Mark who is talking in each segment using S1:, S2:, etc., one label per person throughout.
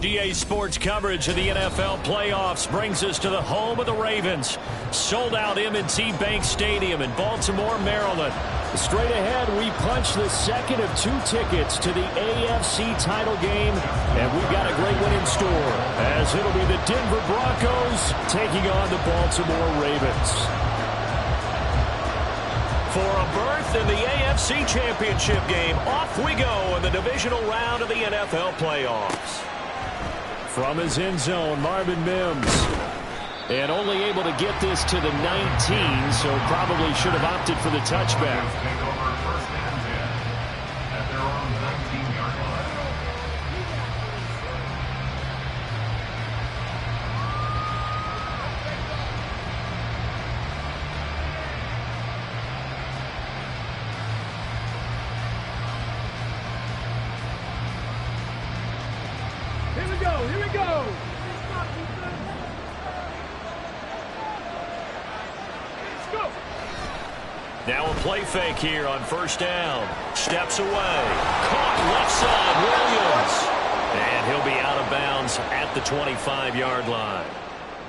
S1: GA Sports coverage of the NFL playoffs brings us to the home of the Ravens. Sold out M&T Bank Stadium in Baltimore, Maryland. Straight ahead, we punch the second of 2 tickets to the AFC title game, and we've got a great one in store, as it'll be the Denver Broncos taking on the Baltimore Ravens. For a berth in the AFC Championship game, off we go in the divisional round of the NFL playoffs. From his end zone, Marvin Mims. And only able to get this to the 19, so probably should have opted for the touchback.
S2: Here we go.
S1: Now a play fake here on first down. Steps away. Caught left side, Williams. And he'll be out of bounds at the 25-yard line.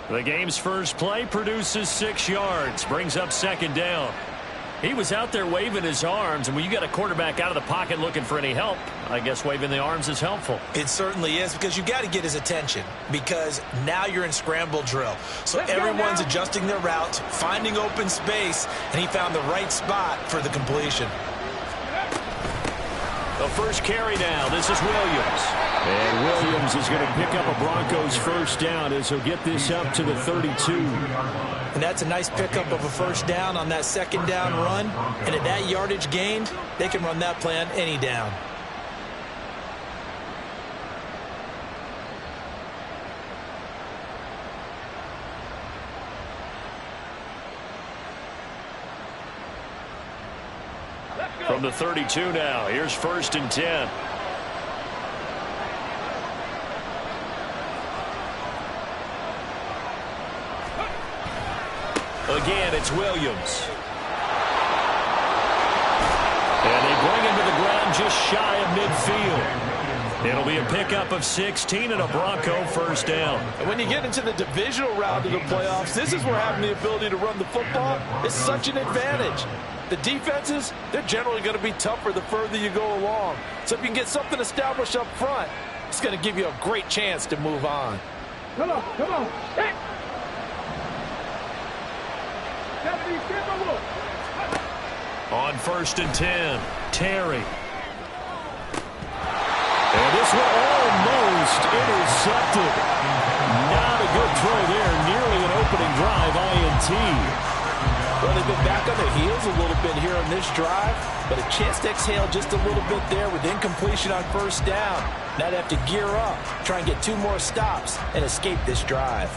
S1: The game's first play produces 6 yards. Brings up second down. He was out there waving his arms, and when you got a quarterback out of the pocket looking for any help, I guess waving the arms is helpful.
S3: It certainly is, because you got to get his attention, because now you're in scramble drill. So everyone's adjusting their routes, finding open space, and he found the right spot for the completion.
S1: The first carry now. This is Williams. And Williams is going to pick up a Broncos first down as he'll get this up to the 32.
S3: And that's a nice pickup of a first down on that second down run. And at that yardage gained, they can run that play on any down.
S1: From the 32 now, here's first and 10. Again, it's Williams. And they bring him to the ground just shy of midfield. It'll be a pickup of 16 and a Bronco first down.
S2: And when you get into the divisional round of the playoffs, this is where having the ability to run the football is such an advantage. The defenses, they're generally going to be tougher the further you go along. So if you can get something established up front, it's going to give you a great chance to move on. Come on. Hey.
S1: On first and 10, Terry. And this one almost intercepted. Not a good throw there. Nearly an opening drive, INT.
S2: Well, they've been back on their heels a little bit here on this drive, but a chance to exhale just a little bit there with incompletion on first down. Now they have to gear up, try and get 2 more stops, and escape this drive.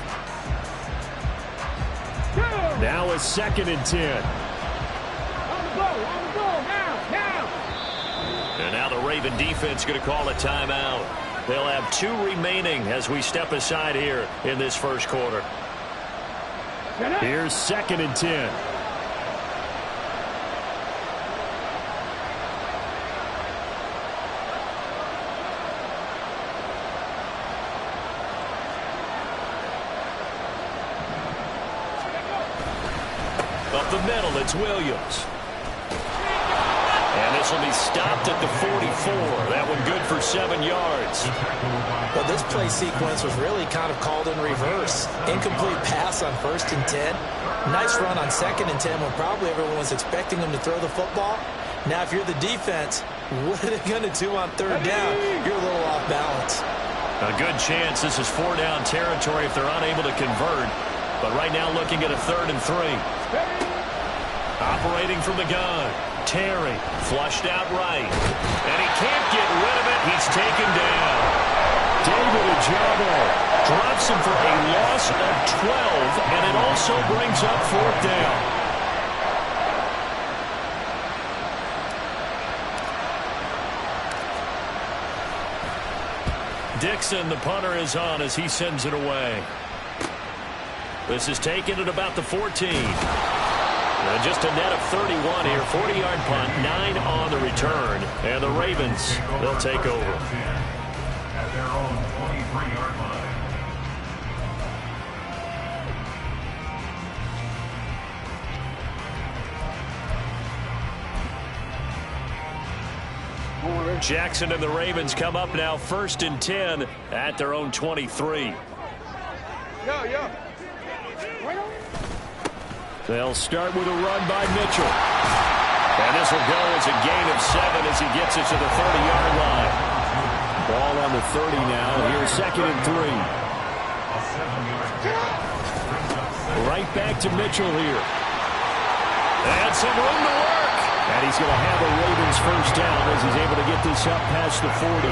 S1: Now a second and 10.
S2: On the ball, now.
S1: And now the Raven defense going to call a timeout. They'll have 2 remaining as we step aside here in this first quarter. Here's second and 10. Up the middle, it's Williams. And this will be stopped at the 44. That one good for 7 yards.
S3: Well, this play sequence was really kind of called in reverse. Incomplete pass on first and 10. Nice run on second and 10 when probably everyone was expecting him to throw the football. Now, if you're the defense, what are they going to do on third down? You're a little off balance.
S1: A good chance this is 4-down territory if they're unable to convert. But right now looking at a 3rd and 3. Operating from the gun. Terry flushed out right. And he can't get rid of it. He's taken down. David Ojabo drops him for a loss of 12. And it also brings up 4th down. Dixon, the punter, is on as he sends it away. This is taken at about the 14. And just a net of 31 here. 40-yard punt, 9 on the return. And the Ravens, they'll take over.
S4: at their own 23-yard line.
S1: Jackson and the Ravens come up now 1st and 10 at their own 23. They'll start with a run by Mitchell. And this will go as a gain of 7 as he gets it to the 30-yard line. Ball on the 30 now. Here's 2nd and 3. Right back to Mitchell here. And some room to work. And he's going to have a Ravens first down as he's able to get this up past the 40.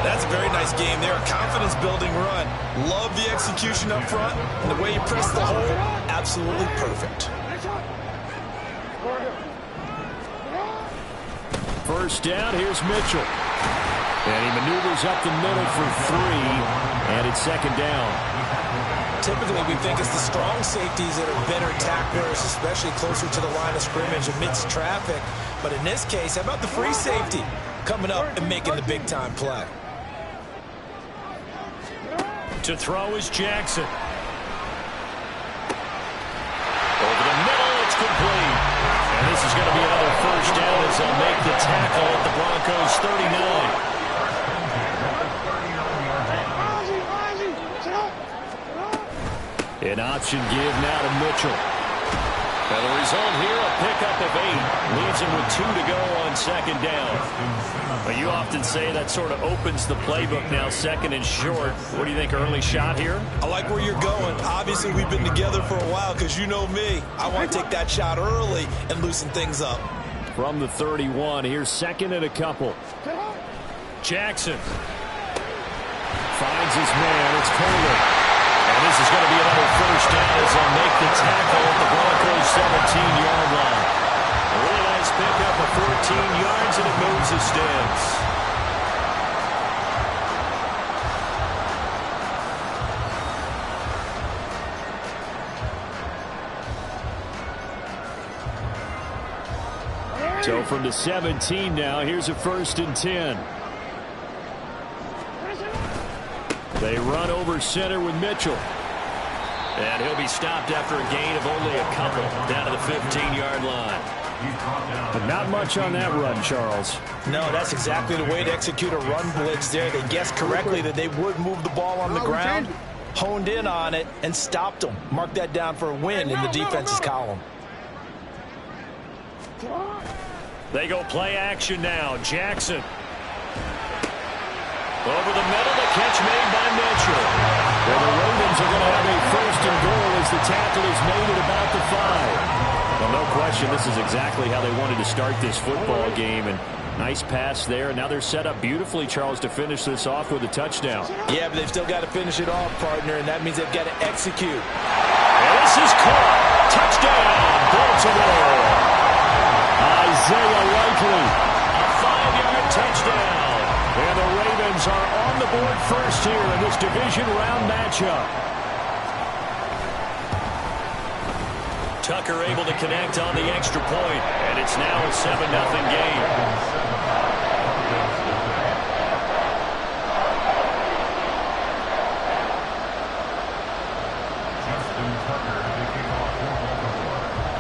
S5: That's a very nice game there. A confidence-building run. Love the execution up front. And the way you press the hole, absolutely perfect.
S1: First down, here's Mitchell. And he maneuvers up the middle for 3. And it's 2nd down.
S3: Typically, we think it's the strong safeties that are better tacklers, especially closer to the line of scrimmage amidst traffic. But in this case, how about the free safety coming up and making the big-time play?
S1: To throw is Jackson. Over the middle, it's complete. And this is going to be another first down as they'll make the tackle at the Broncos' 39. An option give now to Mitchell. And the result here, a pickup of 8. Leaves him with 2 to go on 2nd down. But you often say that sort of opens the playbook now, 2nd and short. What do you think, early shot here?
S5: I like where you're going. Obviously, we've been together for a while because you know me. I want to take that shot early and loosen things up.
S1: From the 31, here's 2nd and a couple. Jackson finds his man. It's Kohler. And this is going to be another first down as they'll make the tackle at the Broncos' 17-yard line. A really nice pickup of 14 yards, and it moves the sticks. So from the 17 now, here's a 1st and 10. They run over center with Mitchell. And he'll be stopped after a gain of only a couple down to the 15-yard line. But not much on that run, Charles.
S3: No, that's exactly the way to execute a run blitz there. They guessed correctly that they would move the ball on the ground, honed in on it, and stopped them. Mark that down for a win in the defense's column.
S1: They go play action now. Jackson. Over the middle, the catch made by Mitchell. Well, the Ravens are going to have a 1st and goal as the tackle is made at about the 5. Well, no question, this is exactly how they wanted to start this football game. And nice pass there. And now they're set up beautifully, Charles, to finish this off with a touchdown.
S3: Yeah, but they've still got to finish it off, partner, and that means they've got to execute.
S1: And this is caught. Touchdown, Baltimore. Isaiah Likely. A 5-yard touchdown. And the Ravens are on the board first here in this division round matchup. Tucker able to connect on the extra point, and it's now a 7-0 game.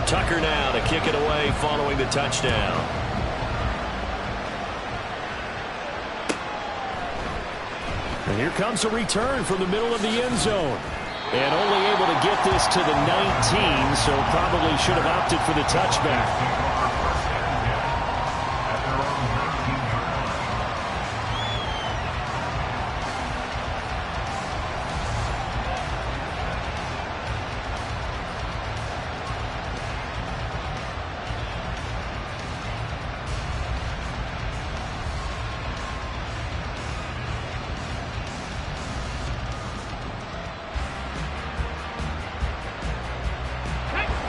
S1: Tucker now to kick it away following the touchdown. And here comes a return from the middle of the end zone. And only able to get this to the 19, so probably should have opted for the touchback.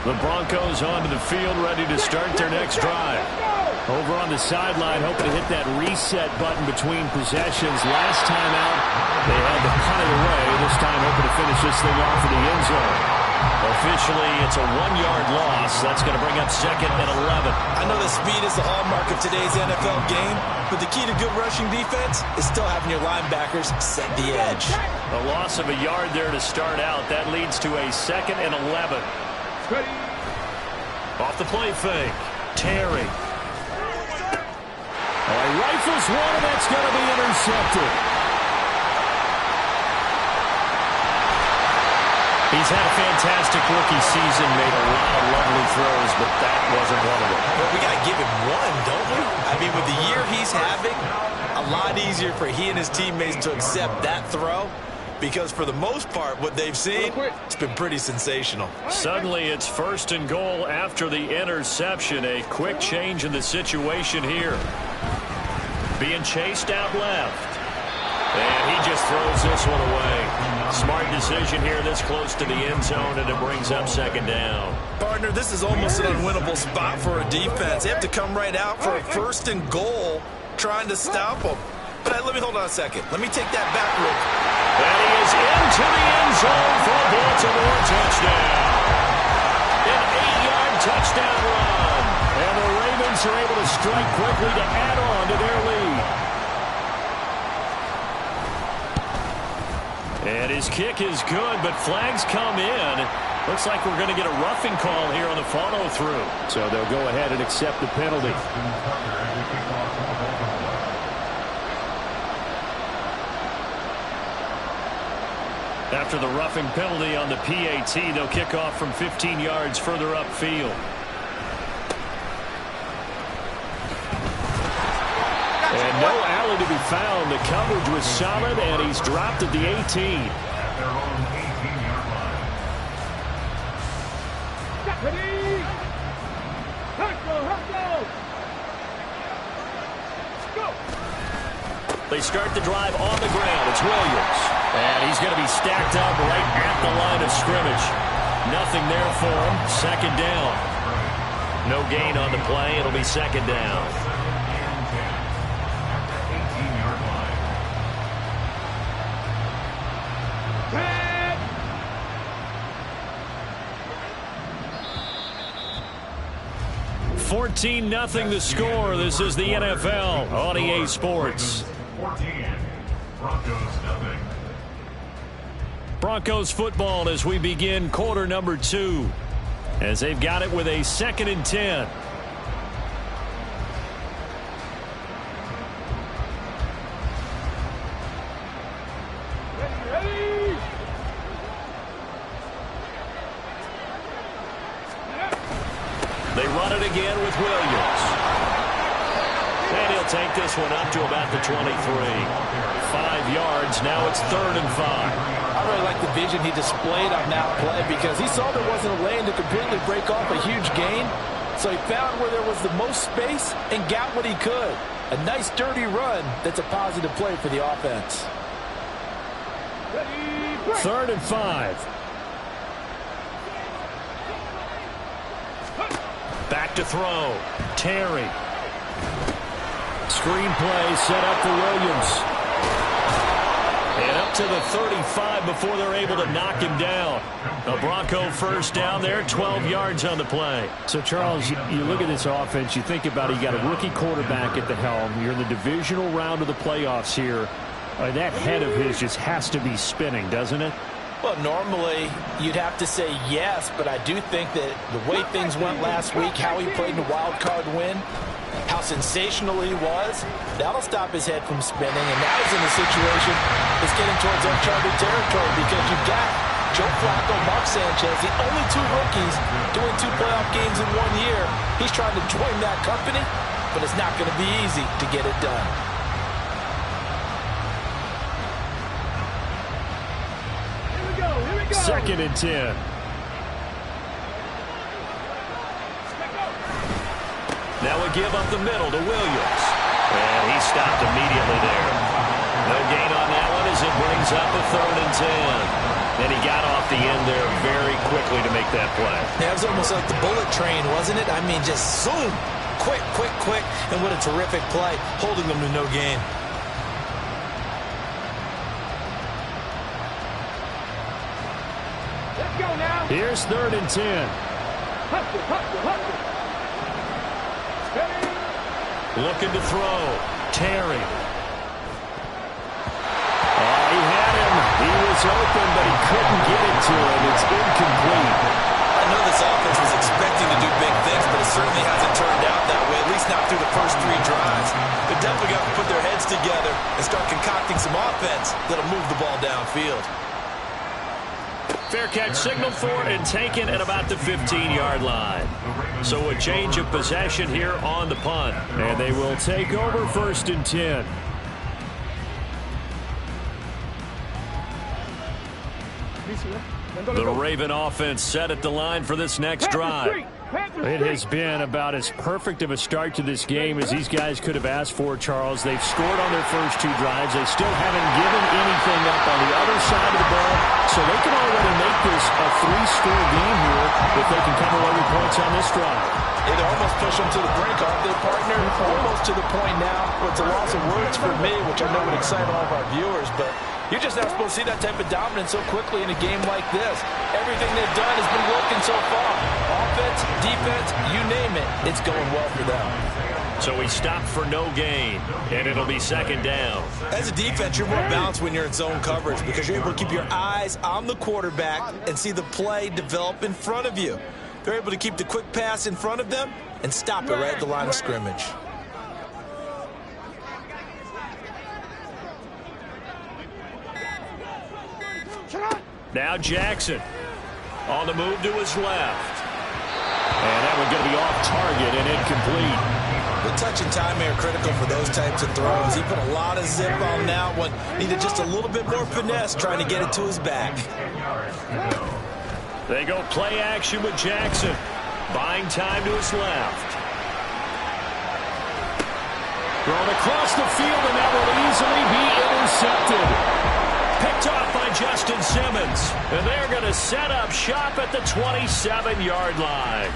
S1: The Broncos onto the field, ready to start their next drive. Over on the sideline, hoping to hit that reset button between possessions. Last time out, they had to punt it away. This time, hoping to finish this thing off in the end zone. Officially, it's a 1-yard loss. That's going to bring up 2nd and 11.
S5: I know that speed is the hallmark of today's NFL game, but the key to good rushing defense is still having your linebackers set the edge.
S1: A loss of a yard there to start out. That leads to a 2nd and 11. Off the play fake. Terry. He rifles one, and that's going to be intercepted. He's had a fantastic rookie season, made a lot of lovely throws, but that wasn't one of them.
S5: Well, we got to give him one, don't we? I mean, with the year he's having, a lot easier for he and his teammates to accept that throw, because for the most part, what they've seen, it's been pretty sensational.
S1: Suddenly, it's 1st and goal after the interception. A quick change in the situation here. Being chased out left. And he just throws this one away. Smart decision here this close to the end zone, and it brings up 2nd down.
S5: Partner, this is almost an unwinnable spot for a defense. They have to come right out for a 1st and goal trying to stop them. But let me hold on a second. Let me take that back real quick.
S1: And he is into the end zone for a Baltimore touchdown. An 8-yard touchdown run. And the Ravens are able to strike quickly to add on to their lead. And his kick is good, but flags come in. Looks like we're going to get a roughing call here on the follow-through. So they'll go ahead and accept the penalty. After the roughing penalty on the PAT, they'll kick off from 15 yards further upfield. And no alley to be found. The coverage was solid, and he's dropped at the 18. They start the drive on the ground. It's Williams. And he's going to be stacked up right at the line of scrimmage. Nothing there for him. 2nd down. No gain on the play. It'll be 2nd down. $14-0 the score. This is the NFL on EA Sports.
S4: 14, Broncos nothing.
S1: Broncos football as we begin quarter number 2. As they've got it with a 2nd and 10. They run it again with Williams. And he'll take this one up to about the 23. 5 yards. Now it's 3rd and 5.
S2: I really like the vision he displayed on that play because he saw there wasn't a lane to completely break off a huge gain. So he found where there was the most space and got what he could. A nice dirty run that's a positive play for the offense.
S1: 3rd and 5. Back to throw. Terry. Screenplay set up for Williams. And up to the 35 before they're able to knock him down. A Bronco first down there, 12 yards on the play.
S6: So, Charles, you look at this offense, you think about it, you got a rookie quarterback at the helm. You're in the divisional round of the playoffs here. That head of his just has to be spinning, doesn't it?
S3: Well, normally you'd have to say yes, but I do think that the way things went last week, how he played in the wild card win, how sensational he was, that'll stop his head from spinning. And now he's in a situation that's getting towards uncharted territory because you've got Joe Flacco, Mark Sanchez, the only 2 rookies doing 2 playoff games in 1 year. He's trying to join that company, but it's not going to be easy to get it done.
S1: Here we go. 2nd and 10. Now a give up the middle to Williams. And he stopped immediately there. No gain on that one as it brings up a 3rd and 10. And he got off the end there very quickly to make that play.
S3: Yeah, it was almost like the bullet train, wasn't it? I mean, just zoom. Quick, quick, quick. And what a terrific play, holding them to no gain.
S6: Here's 3rd and 10. Looking to throw. Terry. He had him. He was open, but he couldn't get it to him. It's incomplete.
S5: I know this offense was expecting to do big things, but it certainly hasn't turned out that way, at least not through the first 3 drives. They're definitely got to put their heads together and start concocting some offense that'll move the ball downfield.
S1: Fair catch signaled for and taken at about the 15-yard line. So a change of possession here on the punt.
S6: And they will take over 1st and 10.
S1: The Raven offense set at the line for this next drive.
S6: It has been about as perfect of a start to this game as these guys could have asked for, Charles. They've scored on their first 2 drives. They still haven't given anything up on the other side of the ball, so they can already make this a 3-score game here if they can come away with points on this drive.
S2: They almost push them to the brink, aren't they, partner? Almost to the point now where it's a loss of words for me, which I know would excite all of our viewers, but you're just not supposed to see that type of dominance so quickly in a game like this. Everything they've done has been working so far. Offense, defense, you name it, it's going well for them.
S1: So he stopped for no gain, and it'll be 2nd down.
S5: As a defense, you're more balanced when you're in zone coverage because you're able to keep your eyes on the quarterback and see the play develop in front of you. They're able to keep the quick pass in front of them and stop it right at the line of scrimmage.
S1: Now Jackson on the move to his left. And that one going to be off target and incomplete.
S5: The touch and timing are critical for those types of throws. He put a lot of zip on that one. Needed just a little bit more finesse trying to get it to his back.
S1: They go play action with Jackson. Buying time to his left. Thrown across the field, and that will easily be intercepted. Picked off by Justin Simmons. And they're going to set up shop at the 27-yard line.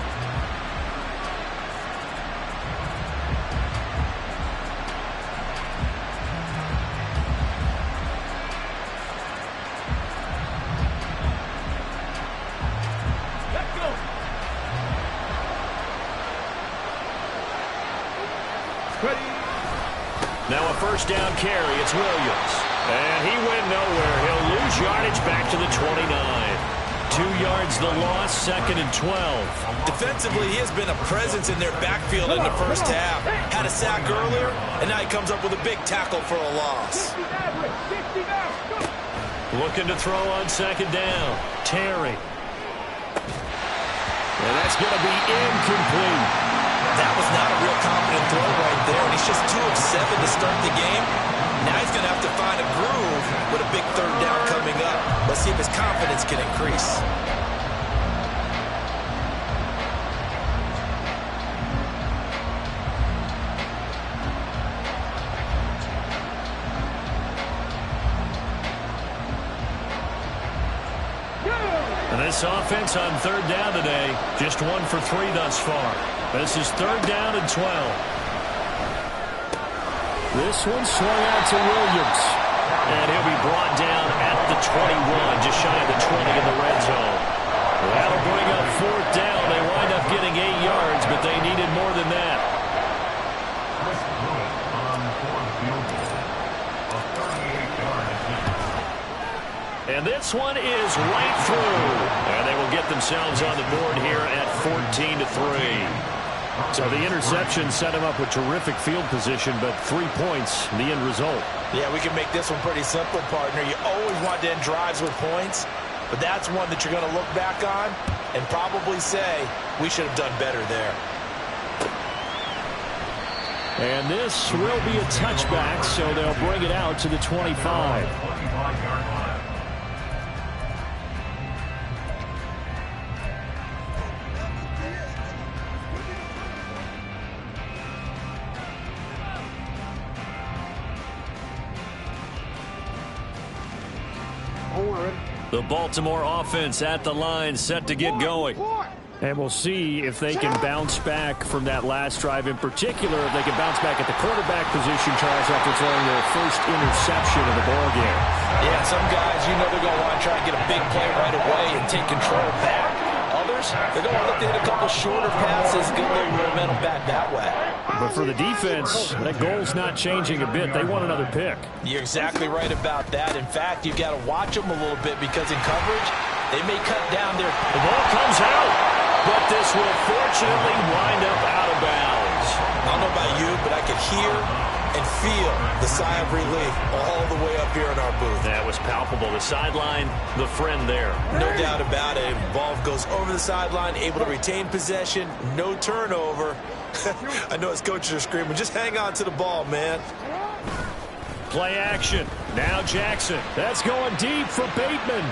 S1: Now a 1st down carry. It's Williams. And he went nowhere. He'll lose yardage back to the 29. 2 yards the loss, 2nd and 12.
S5: Defensively, he has been a presence in their backfield in the first half. Had a sack earlier, and now he comes up with a big tackle for a loss.
S1: Looking to throw on 2nd down. Terry. And that's going to be incomplete.
S5: That was not a real confident throw right there, and he's just 2 of 7 to start the game. Now he's going to have to find a groove with a big 3rd down coming up. Let's see if his confidence can increase.
S1: And this offense on 3rd down today, just 1 for 3 thus far. This is 3rd down and 12.
S6: This one swung out to Williams.
S1: And he'll be brought down at the 21, just shy of the 20 in the red zone. That'll bring up 4th down. They wind up getting 8 yards, but they needed more than that. And this one is right through. And they will get themselves on the board here at 14-3.
S6: So the interception set him up with terrific field position, but 3 points, the end result.
S2: Yeah, we can make this one pretty simple, partner. You always want to end drives with points, but that's one that you're going to look back on and probably say, we should have done better there.
S6: And this will be a touchback, so they'll bring it out to the 25. The Baltimore offense at the line, set to get going. And we'll see if they can bounce back from that last drive, in particular, if they can bounce back at the quarterback position, Charles, after throwing their first interception of the ballgame.
S2: Yeah, some guys, they're going to want to try and get a big play right away and take control back. Others, they're going to look to hit a couple shorter passes, get a little momentum back that way.
S6: But for the defense, that goal's not changing a bit. They want another pick.
S2: You're exactly right about that. In fact, you've got to watch them a little bit because in coverage, they may cut down their...
S1: The ball comes out, but this will fortunately wind up out of bounds.
S5: I don't know about you, but I could hear and feel the sigh of relief all the way up here in our booth.
S1: That was palpable. The sideline, the friend there.
S5: No doubt about it. Ball goes over the sideline, able to retain possession, no turnover. I know his coaches are screaming, just hang on to the ball, man.
S1: Play action. Now Jackson. That's going deep for Bateman.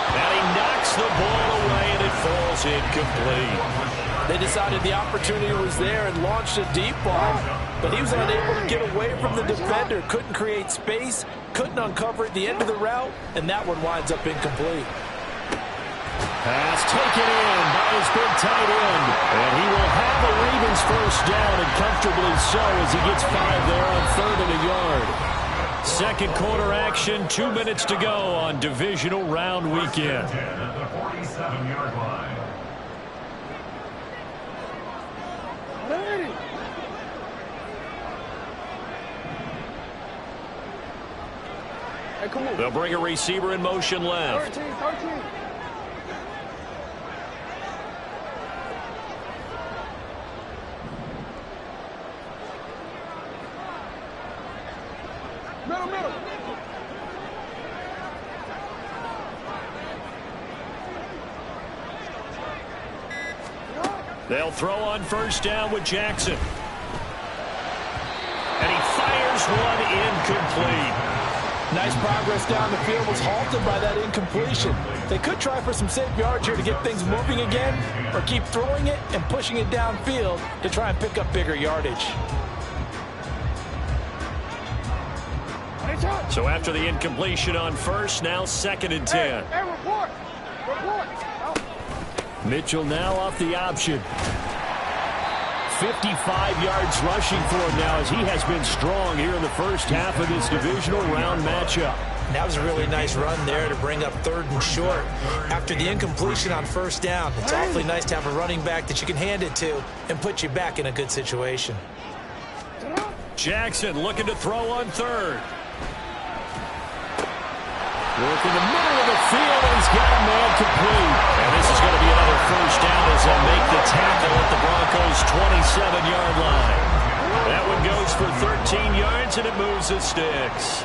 S1: And he knocks the ball away, and it falls incomplete.
S2: They decided the opportunity was there and launched a deep ball, but he was unable to get away from the defender, couldn't create space, couldn't uncover at the end of the route, and that one winds up incomplete.
S1: Pass taken in by his big tight end, and he will have a Ravens first down, and comfortably so as he gets 5 there on 3rd and a yard. Second quarter action, 2 minutes to go on divisional round weekend.
S4: At the 47-yard line.
S1: They'll bring a receiver in motion left.
S7: 13. Middle.
S1: They'll throw on first down with Jackson. And he fires one incomplete.
S2: Nice progress down the field, was halted by that incompletion. They could try for some safe yards here to get things moving again, or keep throwing it and pushing it downfield to try and pick up bigger yardage.
S1: So after the incompletion on first, now 2nd and 10.
S7: Hey, report.
S1: Mitchell now off the option. 55 yards rushing for him now as he has been strong here in the first half of this divisional round matchup.
S3: That was a really nice run there to bring up 3rd and short. After the incompletion on first down, it's awfully nice to have a running back that you can hand it to and put you back in a good situation.
S1: Jackson looking to throw on 3rd. Work in the middle of the field, and he's got a man complete. And this is going to be another first down as they'll make the tackle at the Broncos' 27-yard line. That one goes for 13 yards, and it moves the sticks.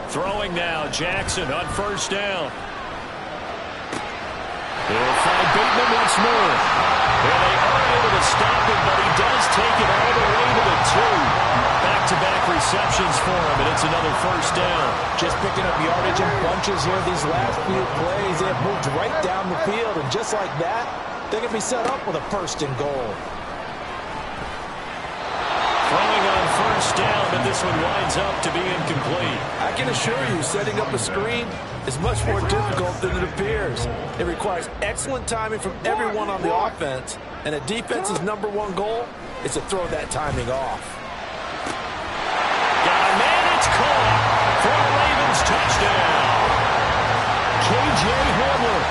S1: Throwing now, Jackson on first down. They'll find Bateman once more. And they are able to stop him, but he does take it all the way to the 2. Back-to-back receptions for him, and it's another first down.
S2: Just picking up yardage in bunches here these last few plays. They have moved right down the field, and just like that, they can be set up with a 1st and goal.
S1: Throwing on first down, but this one winds up to be incomplete.
S2: I can assure you, setting up a screen is much more difficult than it appears. It requires excellent timing from everyone on the offense, and a defense's #1 goal is to throw that timing off.
S1: Got a man, it's caught for a Ravens touchdown. K.J. Hamler,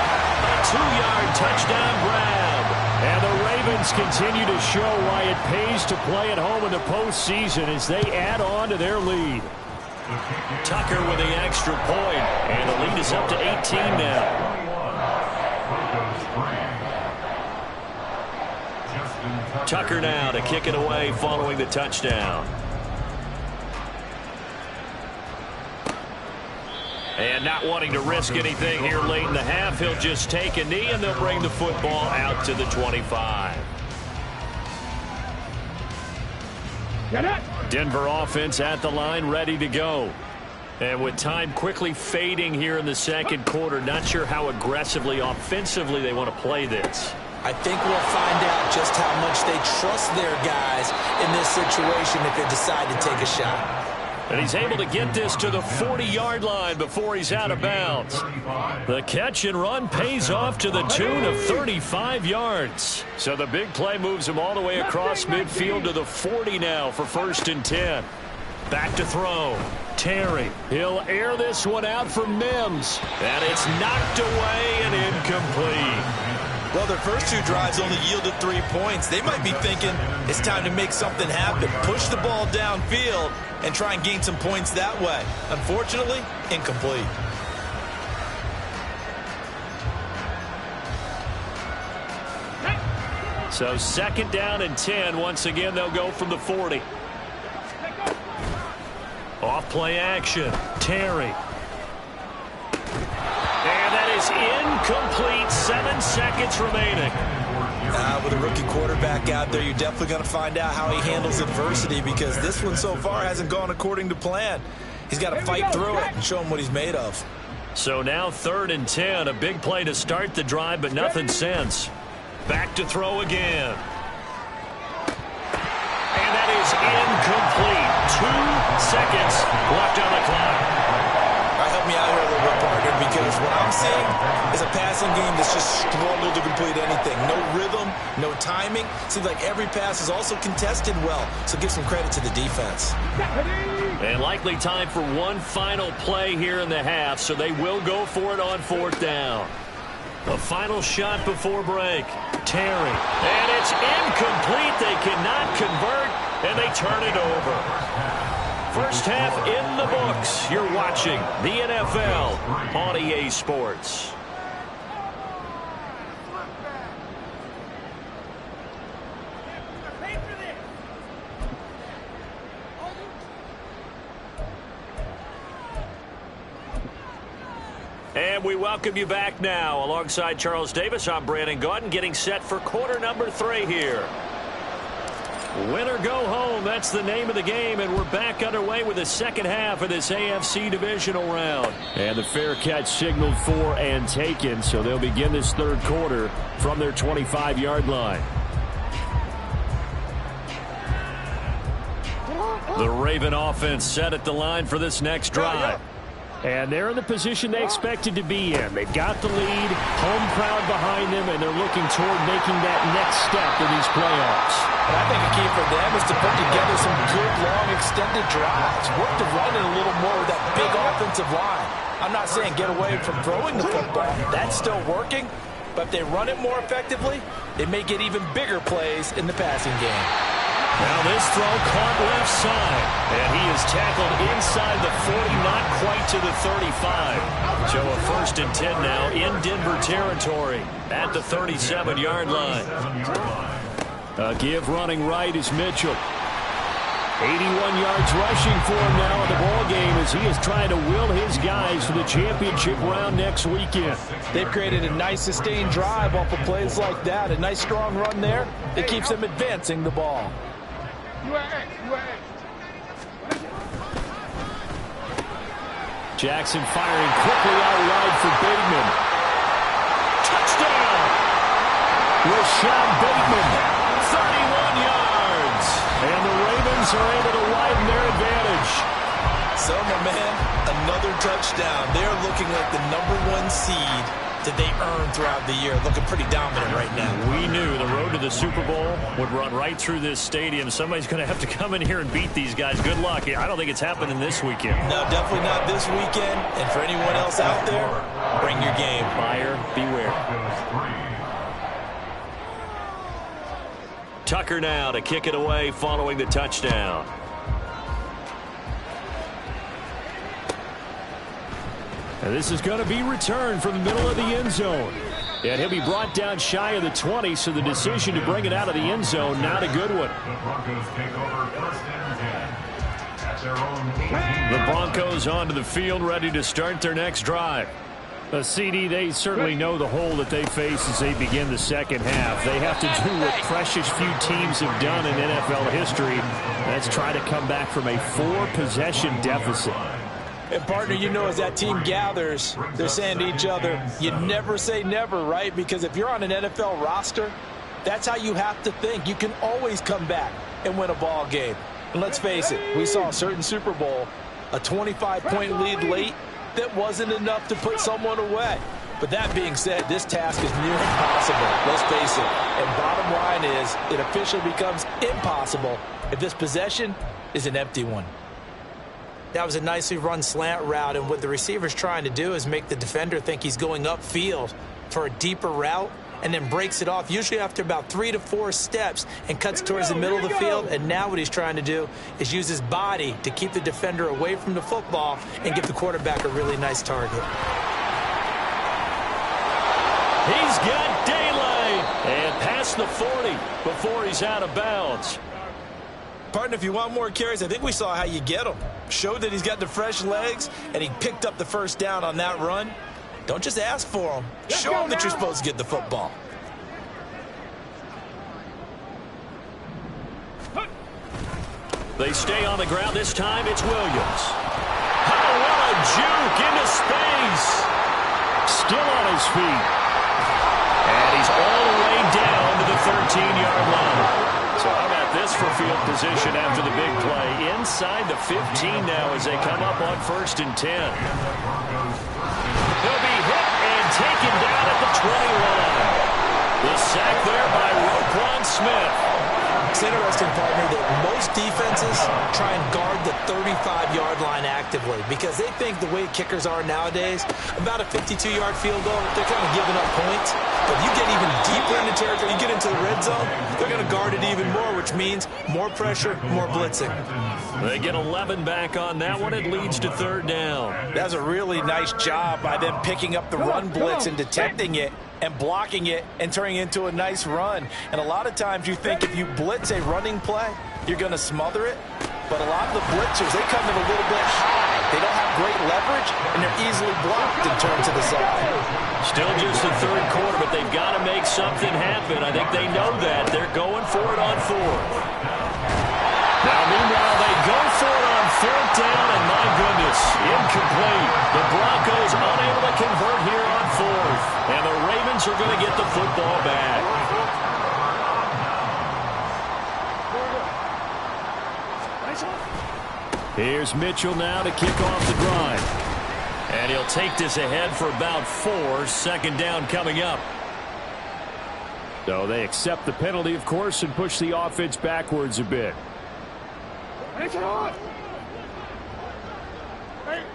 S1: a 2-yard touchdown grab. And the Ravens continue to show why it pays to play at home in the postseason as they add on to their lead. Tucker with the extra point, and the lead is up to 18 now. Tucker now to kick it away following the touchdown. And not wanting to risk anything here late in the half, he'll just take a knee, and they'll bring the football out to the 25. Denver offense at the line, ready to go. And with time quickly fading here in the second quarter, not sure how aggressively, offensively they want to play this.
S3: I think we'll find out just how much they trust their guys in this situation if they decide to take a shot.
S1: And he's able to get this to the 40-yard line before he's out of bounds. The catch and run pays off to the tune of 35 yards. So the big play moves him all the way across midfield to the 40 now for 1st and 10. Back to throw. Terry. He'll air this one out for Mims. And it's knocked away and incomplete.
S5: Well, their first 2 drives only yielded 3 points. They might be thinking it's time to make something happen. Push the ball downfield and try and gain some points that way. Unfortunately, incomplete.
S1: So 2nd down and 10. Once again, they'll go from the 40. Off play action. Terry. And that is incomplete. 7 seconds remaining.
S5: With a rookie quarterback out there, you're definitely going to find out how he handles adversity, because this one so far hasn't gone according to plan. He's got to fight through it and show him what he's made of.
S1: So now 3rd and 10. A big play to start the drive, but nothing since. Back to throw again. And that is incomplete. 2 seconds left on the clock.
S5: Help me out here a little bit, partner, because what I'm seeing is a passing game that's just struggled to complete anything. No rhythm, no timing. Seems like every pass is also contested well, so give some credit to the defense.
S1: And likely time for one final play here in the half, so they will go for it on 4th down. A final shot before break. Terry. And it's incomplete. They cannot convert, and they turn it over. First half in the books. You're watching the NFL on EA Sports. And we welcome you back now. Alongside Charles Davis, I'm Brandon Gaudin, getting set for quarter number 3 here. Win or go home, that's the name of the game, and we're back underway with the second half of this AFC divisional round.
S6: And the fair catch signaled for and taken, so they'll begin this 3rd quarter from their 25-yard line.
S1: The Raven offense set at the line for this next drive.
S6: And they're in the position they expected to be in. They've got the lead, home crowd behind them, and they're looking toward making that next step in these playoffs.
S2: And I think a key for them is to put together some good, long, extended drives. Work the run in a little more with that big offensive line. I'm not saying get away from throwing the football. That's still working. But if they run it more effectively, they may get even bigger plays in the passing game.
S1: Now this throw caught left side. And he is tackled inside the 40, not quite to the 35. So a 1st and 10 now in Denver territory at the 37-yard line.
S6: A give running right is Mitchell. 81 yards rushing for him now in the ball game as he is trying to will his guys to the championship round next weekend.
S2: They've created a nice sustained drive off of plays like that. A nice strong run there. It keeps them advancing the ball.
S6: Jackson firing quickly out wide for Bateman.
S1: Touchdown!
S6: Rashad Bateman.
S1: 31 yards.
S6: And the Ravens are able to widen their advantage.
S5: So, my man, another touchdown. They're looking like the #1 seed that they earned throughout the year. Looking pretty dominant right now.
S1: We knew the road to the Super Bowl would run right through this stadium. Somebody's going to have to come in here and beat these guys. Good luck. I don't think it's happening this weekend.
S5: No, definitely not this weekend. And for anyone else out there, bring your game.
S1: Buyer, beware. Tucker now to kick it away following the touchdown.
S6: And this is going to be returned from the middle of the end zone. And he'll be brought down shy of the 20, so the decision to bring it out of the end zone, not a good one.
S1: The Broncos onto the field, ready to start their next drive.
S6: CD, they certainly know the hole that they face as they begin the second half. They have to do what precious few teams have done in NFL history. That's try to come back from a 4-possession deficit.
S2: And, partner, you know, as that team gathers, they're saying to each other, you never say never, right? Because if you're on an NFL roster, that's how you have to think. You can always come back and win a ball game. And let's face it, we saw a certain Super Bowl, a 25-point lead late that wasn't enough to put someone away. But that being said, this task is near impossible, let's face it. And bottom line is, it officially becomes impossible if this possession is an empty one.
S3: That was a nicely run slant route, and what the receiver's trying to do is make the defender think he's going upfield for a deeper route, and then breaks it off, usually after about 3 to 4 steps, and cuts towards the middle of the field. And now what he's trying to do is use his body to keep the defender away from the football and give the quarterback a really nice target.
S1: He's got daylight and past the 40 before he's out of bounds.
S5: Partner, if you want more carries, I think we saw how you get him. Showed that he's got the fresh legs, and he picked up the first down on that run. Don't just ask for him. Show him that you're supposed to get the football.
S1: They stay on the ground. This time it's Williams. Oh, what a juke into space. Still on his feet. And he's all the way down to the 13-yard line. So how about this for field position after the big play? Inside the 15 now as they come up on 1st and 10. He'll be hit and taken down at the 20 line. The sack there by Roquan Smith.
S3: It's interesting, partner, that most defenses try and guard the 35-yard line actively because they think the way kickers are nowadays, about a 52-yard field goal, they're kind of giving up points. But you get even deeper into territory, you get into the red zone, they're going to guard it even more, which means more pressure, more blitzing.
S1: They get 11 back on that one. It leads to 3rd down.
S5: That's a really nice job by them picking up the run blitz and detecting it and blocking it and turning it into a nice run. And a lot of times you think if you blitz a running play, you're going to smother it. But a lot of the blitzers, they come in a little bit high. They don't have great leverage, and they're easily blocked and turned to the side.
S1: Still just the 3rd quarter, but they've got to make something happen. I think they know that. They're going for it on 4th. Now, meanwhile, they go for it on 4th down, and my goodness, incomplete. The Broncos unable to convert here on 4th, and the Ravens are going to get the football back. Here's Mitchell now to kick off the drive. And he'll take this ahead for about 4. 2nd down coming up. So they accept the penalty, of course, and push the offense backwards a bit.
S7: Hey,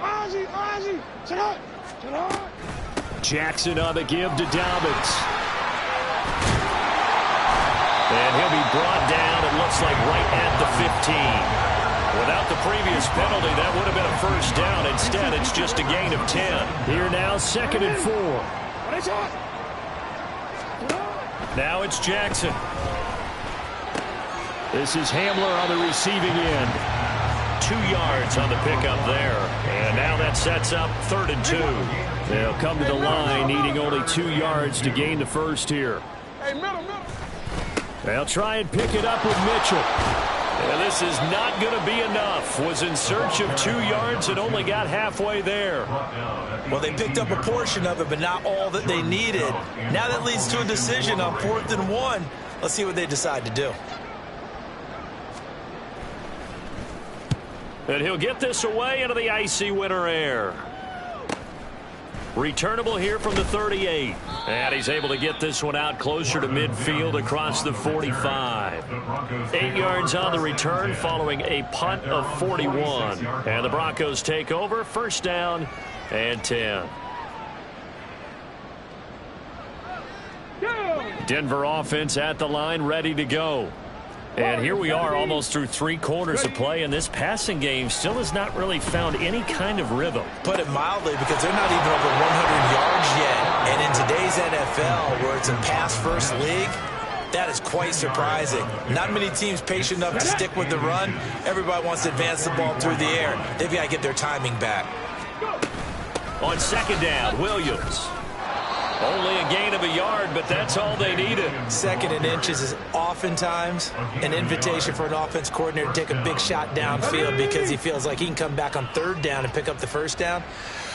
S7: Ozzy,
S1: Jackson on the give to Dobbins. And he'll be brought down, it looks like right at the 15. Without the previous penalty, that would have been a 1st down. Instead, it's just a gain of 10. Here now, 2nd and 4. Now it's Jackson. This is Hamler on the receiving end. 2 yards on the pickup there. And now that sets up 3rd and 2. They'll come to the line, needing only 2 yards to gain the first here. They'll try and pick it up with Mitchell. And this is not going to be enough. Was in search of 2 yards and only got halfway there.
S5: Well, they picked up a portion of it, but not all that they needed. Now that leads to a decision on 4th and 1. Let's see what they decide to do.
S1: And he'll get this away into the icy winter air. Returnable here from the 38. And he's able to get this one out closer to midfield across the 45. 8 yards on the return following a punt of 41. And the Broncos take over. 1st down and 10. Denver offense at the line, ready to go. And here we are almost through 3 quarters of play, and this passing game still has not really found any kind of rhythm.
S5: Put it mildly, because they're not even over 100 yards yet. And in today's NFL, where it's a pass-first league, that is quite surprising. Not many teams patient enough to stick with the run. Everybody wants to advance the ball through the air. They've got to get their timing back.
S1: On 2nd down, Williams. Only a gain of a yard, but that's all they needed.
S3: 2nd and inches is oftentimes an invitation for an offense coordinator to take a big shot downfield because he feels like he can come back on 3rd down and pick up the 1st down.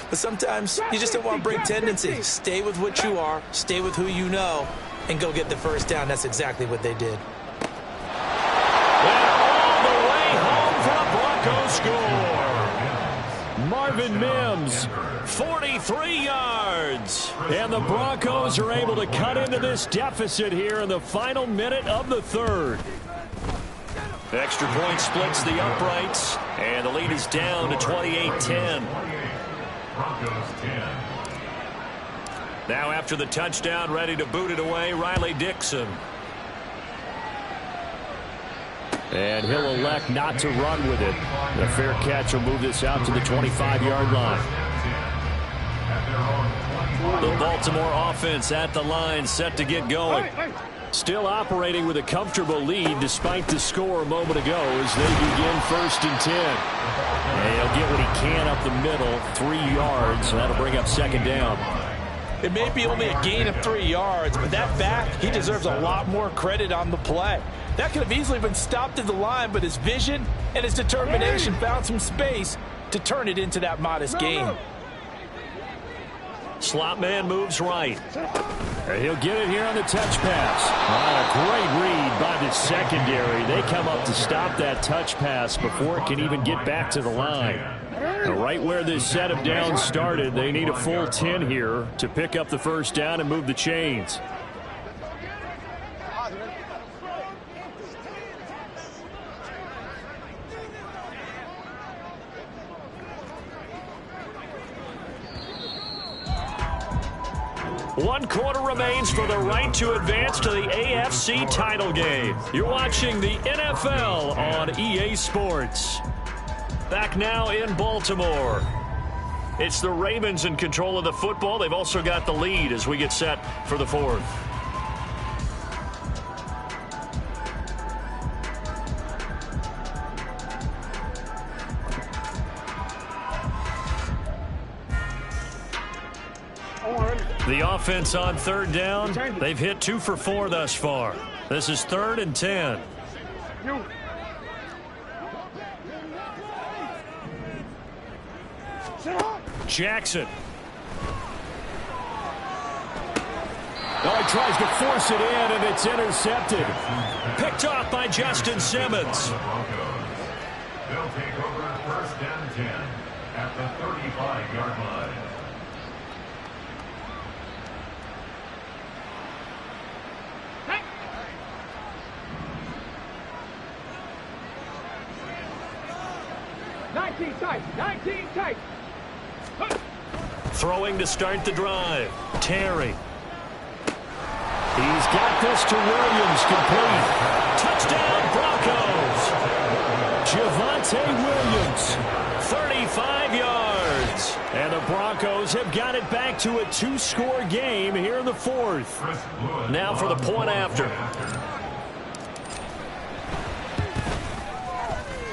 S3: But sometimes you just don't want to break tendencies. Stay with what you are, stay with who you know, and go get the 1st down. That's exactly what they did.
S1: And all the way home. goes 43 yards. And the Broncos are able to cut into this deficit here in the final minute of the third. Extra point splits the uprights, and the lead is down to 28-10. Now after the touchdown, ready to boot it away, Riley Dixon. And he'll elect not to run with it. The fair catch will move this out to the 25-yard line. The Baltimore offense at the line, set to get going. Still operating with a comfortable lead despite the score a moment ago as they begin 1st and 10. And he'll get what he can up the middle, 3 yards, and that'll bring up 2nd down.
S2: It may be only a gain of 3 yards, but that back, he deserves a lot more credit on the play. That could have easily been stopped at the line, but his vision and his determination found some space to turn it into that modest gain.
S1: Slot man moves right. And he'll get it here on the touch pass. A great read by the secondary. They come up to stop that touch pass before it can even get back to the line. Right where this set of downs started, they need a full 10 here to pick up the 1st down and move the chains. One quarter remains for the right to advance to the AFC title game. You're watching the NFL on EA Sports. Back now in Baltimore. It's the Ravens in control of the football. They've also got the lead as we get set for the 4th. The offense on 3rd down. They've hit 2 for 4 thus far. This is 3rd and 10. Jackson. Oh, he tries to force it in, and it's intercepted. Picked off by Justin Simmons.
S4: They'll take over 1st and 10 at the 35-yard line.
S7: Tight.
S1: Throwing to start the drive. Terry. He's got this to Williams, complete. Touchdown Broncos. Javonte Williams, 35 yards. And the Broncos have got it back to a 2-score game here in the 4th. Now for the point after.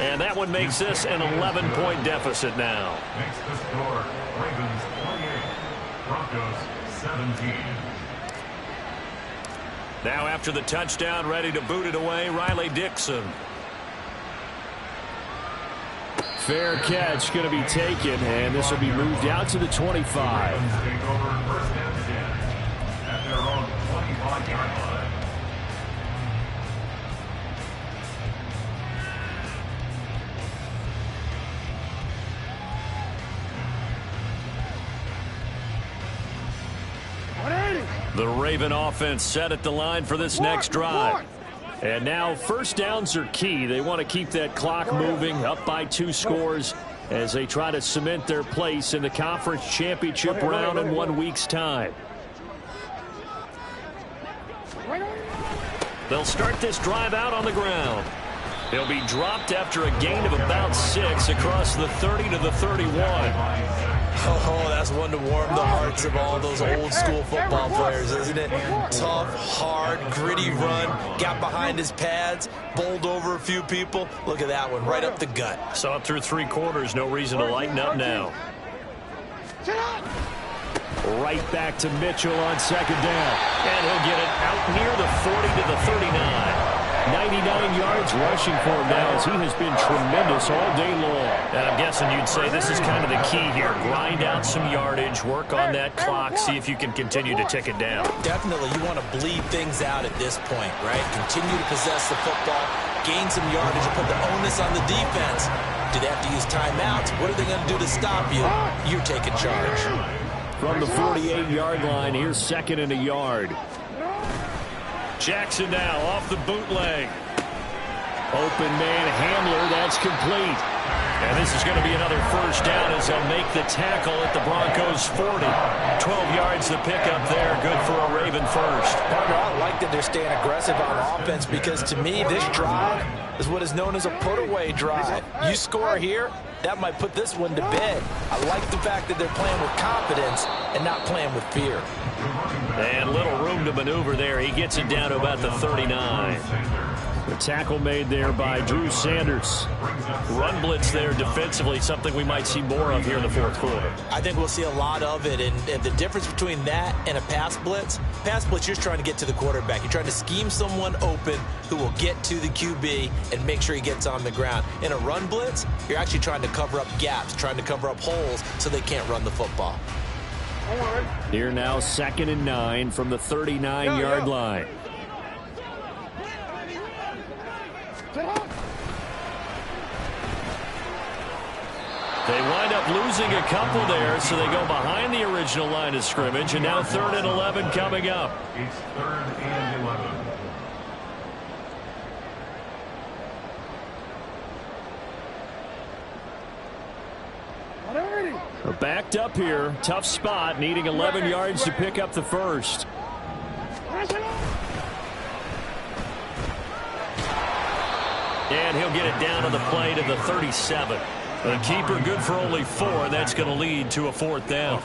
S1: And that one makes this an 11-point deficit now.
S4: Makes the score Ravens 28, Broncos 17.
S1: Now after the touchdown, ready to boot it away, Riley Dixon. Fair catch going to be taken, and this will be moved out to the 25.
S4: Ravens take over 1st and 10 at their own 25-yard line.
S1: The Raven offense set at the line for this next drive. And now 1st downs are key. They want to keep that clock moving, up by 2 scores as they try to cement their place in the conference championship round in 1 week's time. They'll start this drive out on the ground. He'll be dropped after a gain of about 6 across the 30 to the 31.
S5: Oh, that's one to warm the hearts of all those old school football players, isn't it? Tough, hard, gritty run, got behind his pads, bowled over a few people. Look at that one, right up the gut.
S1: Saw it through 3 quarters, no reason to lighten up now. Right back to Mitchell on 2nd down. And he'll get it out near the 40 to the 39. 99 yards rushing for him now as he has been tremendous all day long. And I'm guessing you'd say this is kind of the key here. Grind out some yardage, work on that clock, see if you can continue to tick it down.
S3: Definitely, you want to bleed things out at this point, right? Continue to possess the football, gain some yardage, and put the onus on the defense. Do they have to use timeouts? What are they going to do to stop you? You're taking charge.
S6: From the 48-yard line, here's 2nd and a yard. Jackson now off the bootleg. Open man Hamler, that's complete. And this is going to be another first down as they'll make the tackle at the Broncos 40. 12 yards the pickup there. Good for a Raven first.
S3: Partner, I like that they're staying aggressive on offense because to me this drive is what is known as a put-away drive. You score here, that might put this one to bed. I like the fact that they're playing with confidence and not playing with fear.
S6: And little room to maneuver there. He gets it down to about the 39. The tackle made there by Drew Sanders. Run blitz there defensively, something we might see more of here in the fourth quarter.
S3: I think we'll see a lot of it, and the difference between that and a pass blitz, you're just trying to get to the quarterback. You're trying to scheme someone open who will get to the QB and make sure he gets on the ground. In a run blitz, you're actually trying to cover up gaps, trying to cover up holes so they can't run the football.
S6: Here now 2nd and 9 from the 39-yard line. They wind up losing a couple there, so they go behind the original line of scrimmage, and now 3rd and 11 coming up.
S4: It's 3rd and 11.
S6: Backed up here, tough spot, needing 11 yards to pick up the first. And he'll get it down on the play to the 37. The keeper good for only 4. That's going to lead to a 4th down.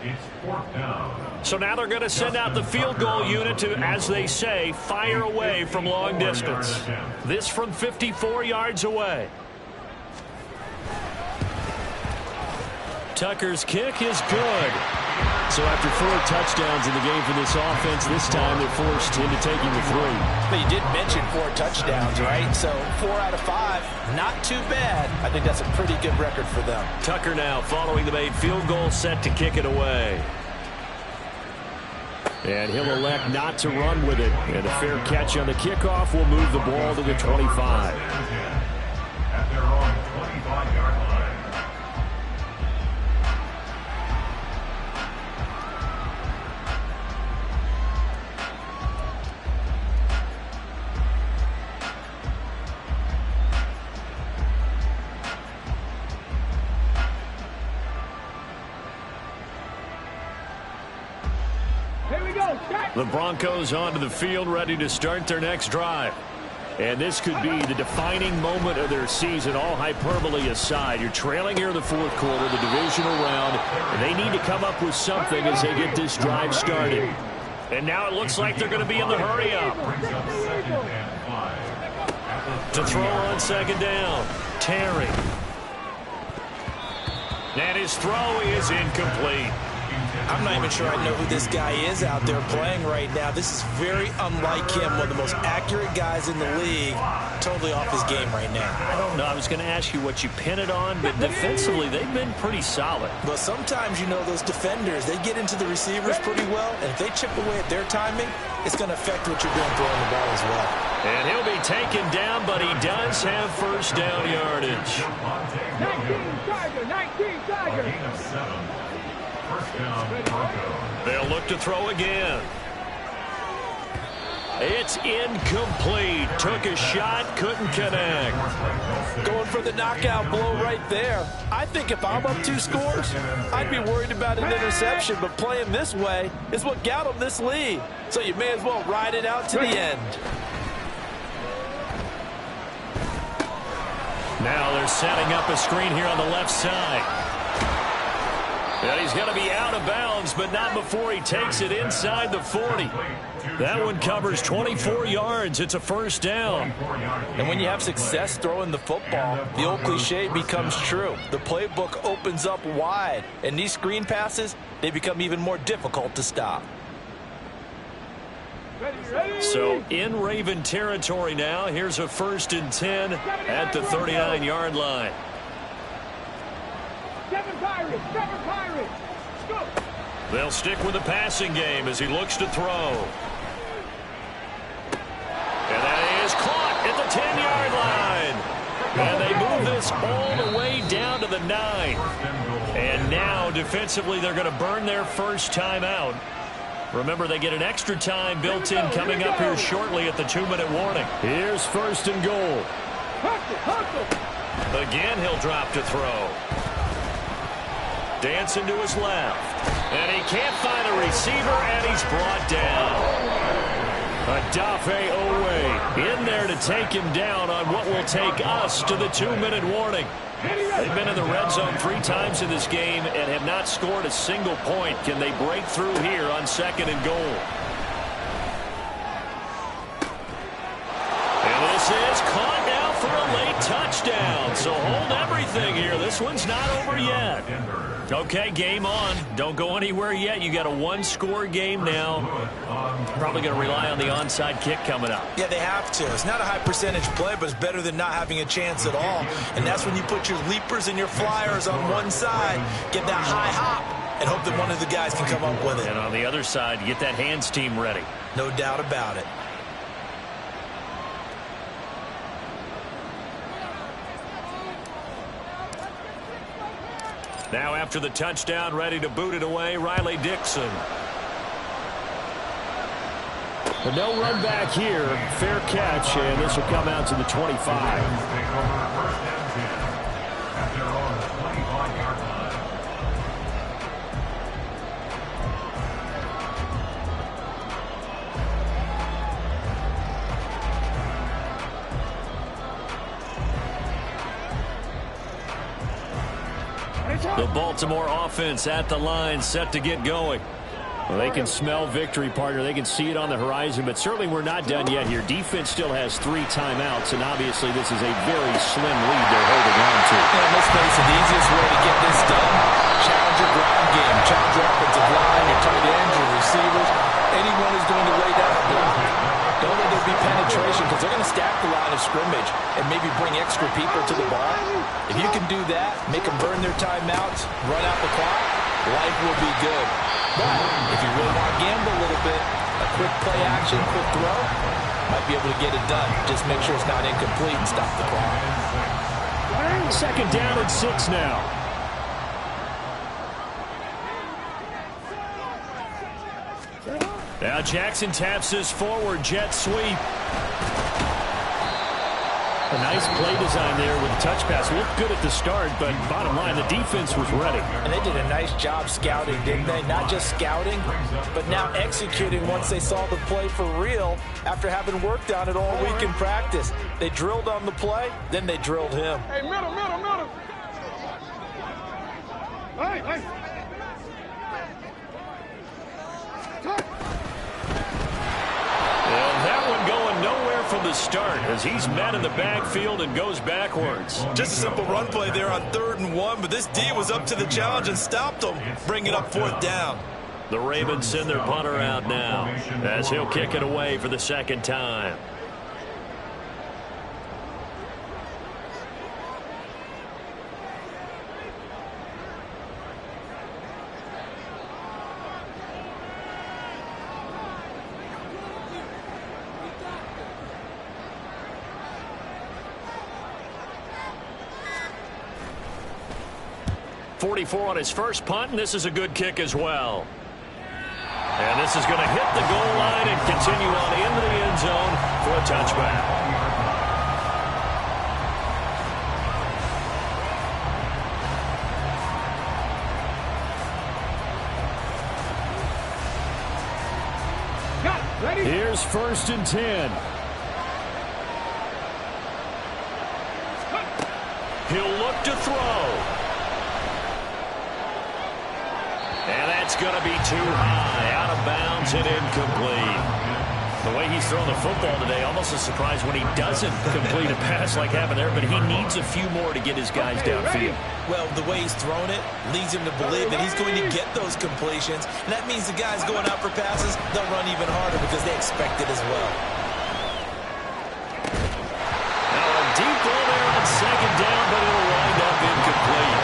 S4: It's 4th down.
S6: So now they're going to send out the field goal unit to, as they say, fire away from long distance. This from 54 yards away. Tucker's kick is good. So after 4 touchdowns in the game for this offense, this time they're forced into taking the 3.
S3: But you did mention 4 touchdowns, right? So 4 out of 5, not too bad. I think that's a pretty good record for them.
S6: Tucker now following the made field goal, set to kick it away. And he'll elect not to run with it. And a fair catch on the kickoff will move the ball to the 25.
S4: At their own 25-yard line.
S6: The Broncos onto the field, ready to start their next drive. And this could be the defining moment of their season, all hyperbole aside. You're trailing here in the fourth quarter, the divisional round, and they need to come up with something as they get this drive started. And now it looks like they're going to be in the hurry-up. To throw on 2nd down, Terry. And his throw is incomplete.
S3: I'm not even sure I know who this guy is out there playing right now. This is very unlike him, one of the most accurate guys in the league. Totally off his game right now.
S6: I don't know. I was going to ask you what you pin it on, but defensively they've been pretty solid.
S3: But sometimes, you know, those defenders, they get into the receivers pretty well, and if they chip away at their timing, it's going to affect what you're doing throwing the ball as well.
S6: And he'll be taken down, but he does have first down yardage.
S7: 19 Tiger.
S4: First down, Broncos.
S6: They'll look to throw again. It's incomplete. Took a shot, couldn't connect.
S2: Going for the knockout blow right there. I think if I'm up 2 scores, I'd be worried about an interception, but playing this way is what got them this lead. So you may as well ride it out to the end.
S6: Now they're setting up a screen here on the left side. And he's going to be out of bounds, but not before he takes it inside the 40. That one covers 24 yards. It's a first down.
S2: And when you have success throwing the football, the old cliche becomes true. The playbook opens up wide, and these screen passes, they become even more difficult to stop.
S6: So in Raven territory now, here's a 1st and 10 at the 39-yard line.
S7: 7 Pirates, 7 Pirates. Go.
S6: They'll stick with the passing game as he looks to throw. And that is caught at the 10-yard line. And they move
S1: this all the way down to the 9. And now, defensively, they're going to burn their first timeout. Remember, they get an extra time built in coming up here shortly at the 2-minute warning.
S6: Here's 1st and goal.
S1: Again, he'll drop to throw. Dancing to his left. And he can't find a receiver, and he's brought down. Adafe Owe in there to take him down on what will take us to the 2-minute warning. They've been in the red zone 3 times in this game and have not scored a single point. Can they break through here on 2nd and goal? And this is caught now for a late touchdown. So hold everything here. This one's not over yet. Okay, game on. Don't go anywhere yet. You got a 1-score game now. Probably going to rely on the onside kick coming up.
S3: Yeah, they have to. It's not a high percentage play, but it's better than not having a chance at all. And that's when you put your leapers and your flyers on one side, get that high hop, and hope that one of the guys can come up with it.
S1: And on the other side, get that hands team ready.
S3: No doubt about it.
S1: Now after the touchdown, ready to boot it away, Riley Dixon.
S6: But no run back here. Fair catch, and this will come out to the 25.
S1: The Baltimore offense at the line, set to get going.
S6: Well, they can smell victory, partner. They can see it on the horizon, but certainly we're not done yet here. Defense still has 3 timeouts, and obviously this is a very slim lead they're holding on to.
S3: And let's face it, the easiest way to get this done, challenge your ground game, challenge your offensive line, your tight ends, your receivers. Anyone who's going to lay down a block. Don't let there be penetration, because they're going to stack the line of scrimmage and maybe bring extra people to the ball. If you can do that, make them burn their timeouts, run out the clock, life will be good. But if you really want to gamble a little bit, a quick play action, quick throw, might be able to get it done. Just make sure it's not incomplete and stop the clock.
S6: 2nd down and 6 now.
S1: Now Jackson taps this forward jet sweep.
S6: A nice play design there with the touch pass. Looked good at the start, but bottom line, the defense was ready.
S3: And they did a nice job scouting, didn't they? Not just scouting, but now executing once they saw the play for real after having worked on it all week in practice. They drilled on the play, then they drilled him.
S7: Hey, middle. Hey.
S1: And that one going nowhere from the start as he's met in the backfield and goes backwards.
S5: Just a simple run play there on 3rd and 1, but this D was up to the challenge and stopped them, bringing up 4th down.
S1: The Ravens send their punter out now as he'll kick it away for the 2nd time. .44 on his first punt, and this is a good kick as well. And this is going to hit the goal line and continue on into the end zone for a touchback.
S6: Here's 1st and 10.
S1: He'll look to throw. And that's going to be too high, out of bounds and incomplete. The way he's throwing the football today, almost a surprise when he doesn't complete a pass like happened there, but he needs a few more to get his guys downfield.
S3: Well, the way he's thrown it leads him to believe that he's going to get those completions, and that means the guys going out for passes, they'll run even harder because they expect it as well.
S1: Now a deep ball there on 2nd down, but it'll wind up incomplete.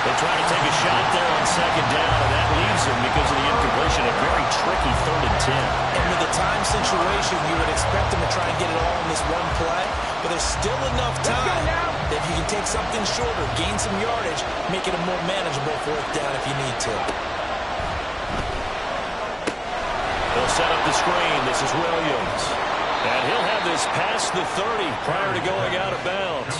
S1: They try to take a shot there on 2nd down, and that leaves him because of the incompletion. A very tricky 3rd and 10.
S3: And with the time situation, you would expect them to try and get it all in this one play, but there's still enough time that if you can take take something shorter, gain some yardage, make it a more manageable 4th down if you need to.
S1: They'll set up the screen. This is Williams. And he'll have this past the 30 prior to going out of bounds.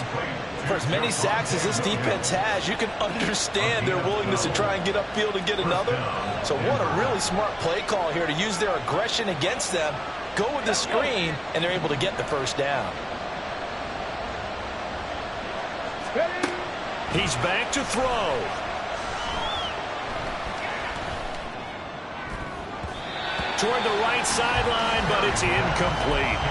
S2: For as many sacks as this defense has, you can understand their willingness to try and get upfield and get another. So what a really smart play call here to use their aggression against them, go with the screen, and they're able to get the 1st down.
S1: He's back to throw. Toward the right sideline, but it's incomplete.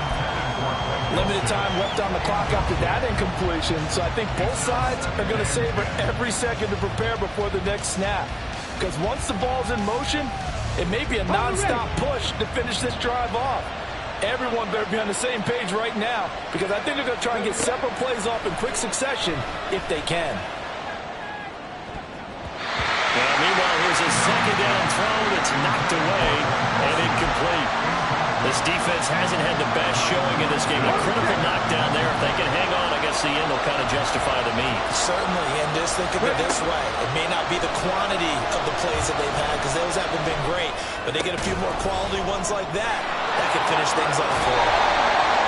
S2: Limited time left on the clock after that incompletion, so I think both sides are going to savor every second to prepare before the next snap. Because once the ball's in motion, it may be a non-stop push to finish this drive off. Everyone better be on the same page right now, because I think they're going to try and get several plays off in quick succession if they can.
S1: Well, meanwhile, here's a 2nd down throw that's knocked away and incomplete. This defense hasn't had the best showing in this game. A critical knockdown there. If they can hang on, I guess the end will kind of justify the means.
S3: Certainly, and just think of it this way. It may not be the quantity of the plays that they've had, because those haven't been great, but they get a few more quality ones like that can finish things off for them.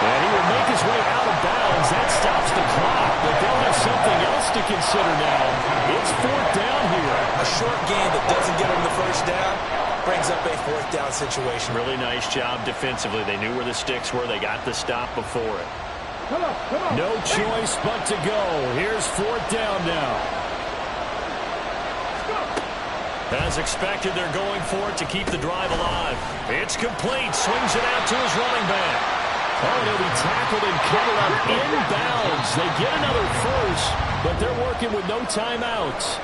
S1: And he will make his way out of bounds. That stops the clock, but they'll have something else to consider now. It's 4th down here.
S3: A short gain that doesn't get them the 1st down brings up a 4th down situation.
S1: Really nice job defensively. They knew where the sticks were. They got the stop before it. No choice but to go. Here's 4th down now. As expected, they're going for it to keep the drive alive. It's complete. Swings it out to his running back. Oh, and he'll be tackled and covered up inbounds. They get another 1st, but they're working with no timeouts.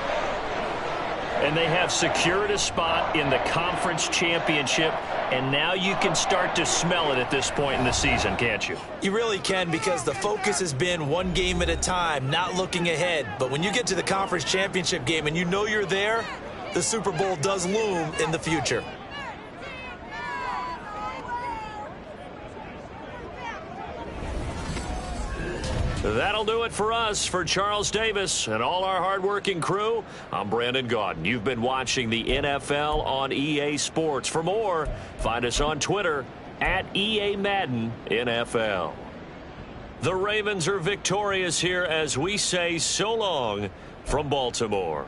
S1: And they have secured a spot in the conference championship, and now you can start to smell it at this point in the season, can't you?
S3: You really can, because the focus has been one game at a time, not looking ahead. But when you get to the conference championship game and you know you're there, the Super Bowl does loom in the future.
S1: That'll do it for us. For Charles Davis and all our hardworking crew, I'm Brandon Gaudin. You've been watching the NFL on EA Sports. For more, find us on Twitter at EA Madden NFL. The Ravens are victorious here as we say so long from Baltimore.